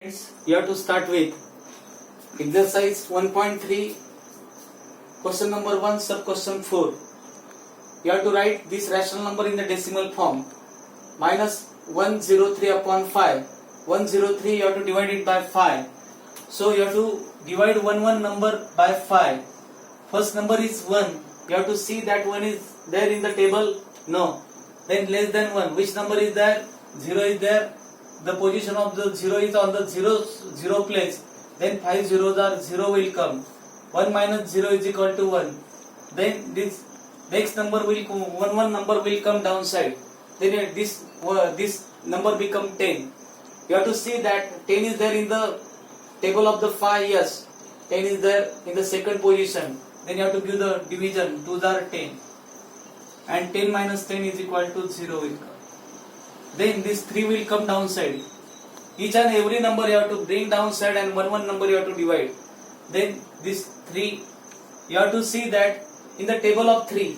You have to start with exercise 1.3, question number 1, sub question 4. You have to write this rational number in the decimal form. Minus 103 upon 5. 103 you have to divide it by 5. So you have to divide one number by 5. First number is 1. You have to see that 1 is there in the table. No. Then less than 1. Which number is there? 0 is there. The position of the 0 is on the 0 place. Then 5 zeros are 0 will come. 1 minus 0 is equal to 1. Then this next number will come, one number will come downside. Then this number become 10. You have to see that 10 is there in the table of the 5. Yes, 10 is there in the second position. Then you have to give the division. 2s are 10. And 10 minus 10 is equal to 0 will come. Then this 3 will come downside. Each and every number you have to bring downside and one number you have to divide. Then this 3, you have to see that in the table of 3,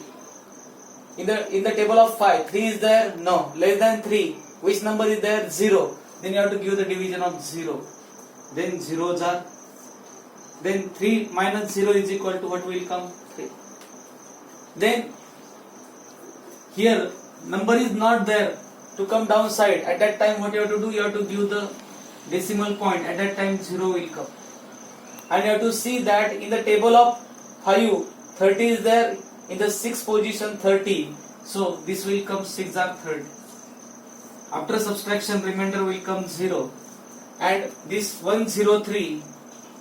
in the table of 5, 3 is there? No. Less than 3, which number is there? 0. Then you have to give the division of 0. Then zeros are, then 3 minus 0 is equal to what will come? 3. Then here number is not there to come downside. At that time what you have to do? You have to give the decimal point. At that time 0 will come. And you have to see that in the table of 5, 30 is there in the 6th position 30. So this will come 6 are 30. After subtraction remainder will come 0. And this 103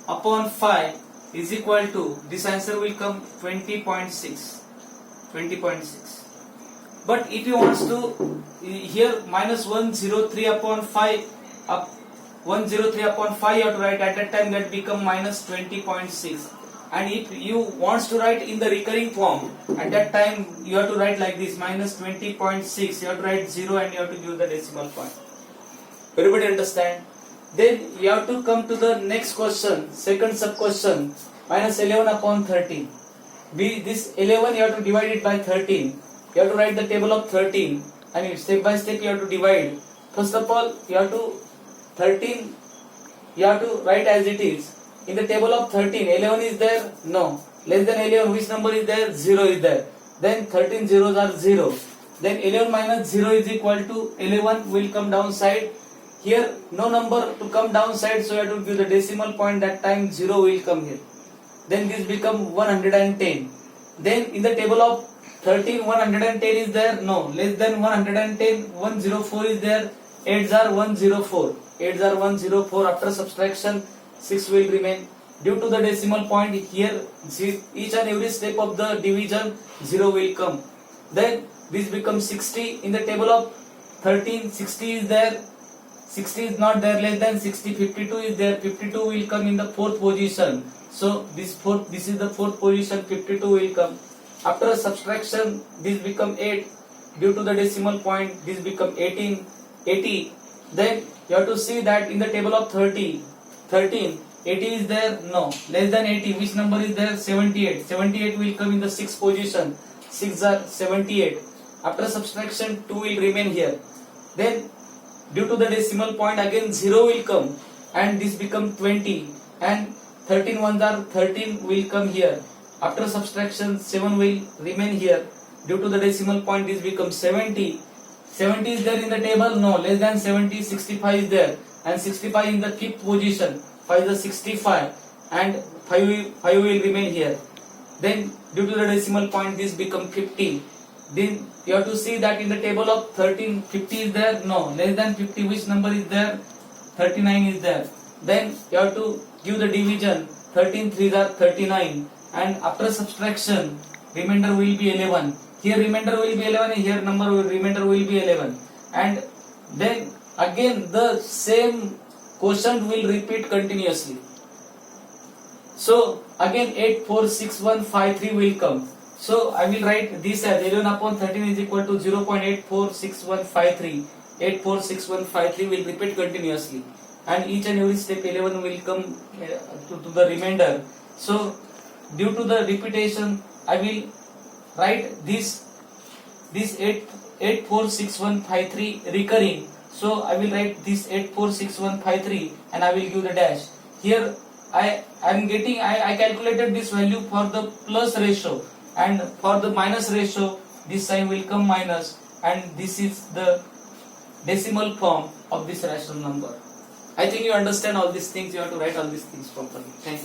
upon 5 is equal to, this answer will come 20.6. 20.6. But if you want to, here minus 103 upon 5, up 103 upon 5 you have to write, at that time that become minus 20.6. And if you want to write in the recurring form, at that time you have to write like this, minus 20.6, you have to write 0 and you have to give the decimal point. Everybody understand? Then you have to come to the next question, second sub question, minus 11 upon 13. This 11 you have to divide it by 13. You have to write the table of 13 and step by step you have to divide. First of all, you have to 13, you have to write as it is. In the table of 13, 11 is there? No. Less than 11, which number is there? 0 is there. Then 13 zeros are 0. Then 11 minus 0 is equal to 11 will come downside. Here no number to come downside, so you have to give the decimal point. That time 0 will come here. Then this become 110. Then in the table of 13, 110 is there? No. Less than 110, 104 is there. 8s are 104. 8s are 104. After subtraction, 6 will remain. Due to the decimal point here, each and every step of the division, 0 will come. Then this becomes 60. In the table of 13, 60 is there. 60 is not there. Less than 60, 52 is there. 52 will come in the 4th position. So this is the 4th position. 52 will come. After subtraction, this become 8. Due to the decimal point, this become 18, 80. Then you have to see that in the table of 13, 80 is there? No. Less than 80, which number is there? 78. 78 will come in the 6th position. 6 are 78. After subtraction, 2 will remain here. Then due to the decimal point, again 0 will come. And this become 20. And 13 ones are 13 will come here. After subtraction, 7 will remain here. Due to the decimal point, this becomes 70. 70 is there in the table? No. Less than 70, 65 is there. And 65 in the 5th position. 5 is 65. And 5 will remain here. Then due to the decimal point, this becomes 50. Then you have to see that in the table of 13, 50 is there? No. Less than 50, which number is there? 39 is there. Then you have to give the division. 13 3s are 39. And after subtraction, remainder will be 11. Here remainder will be 11, here remainder will be 11. And then again the same quotient will repeat continuously. So again 8, 4, 6, 1, 5, 3 will come. So I will write this as 11 upon 13 is equal to 0.846153. 846153 will repeat continuously. And each and every step 11 will come to the remainder. So due to the repetition, I will write this 846153 recurring So I will write this 846153 and I will give the dash. Here I calculated this value for the plus ratio, and for the minus ratio this sign will come minus, and this is the decimal form of this rational number. I think you understand all these things. You have to write all these things properly. Thank you.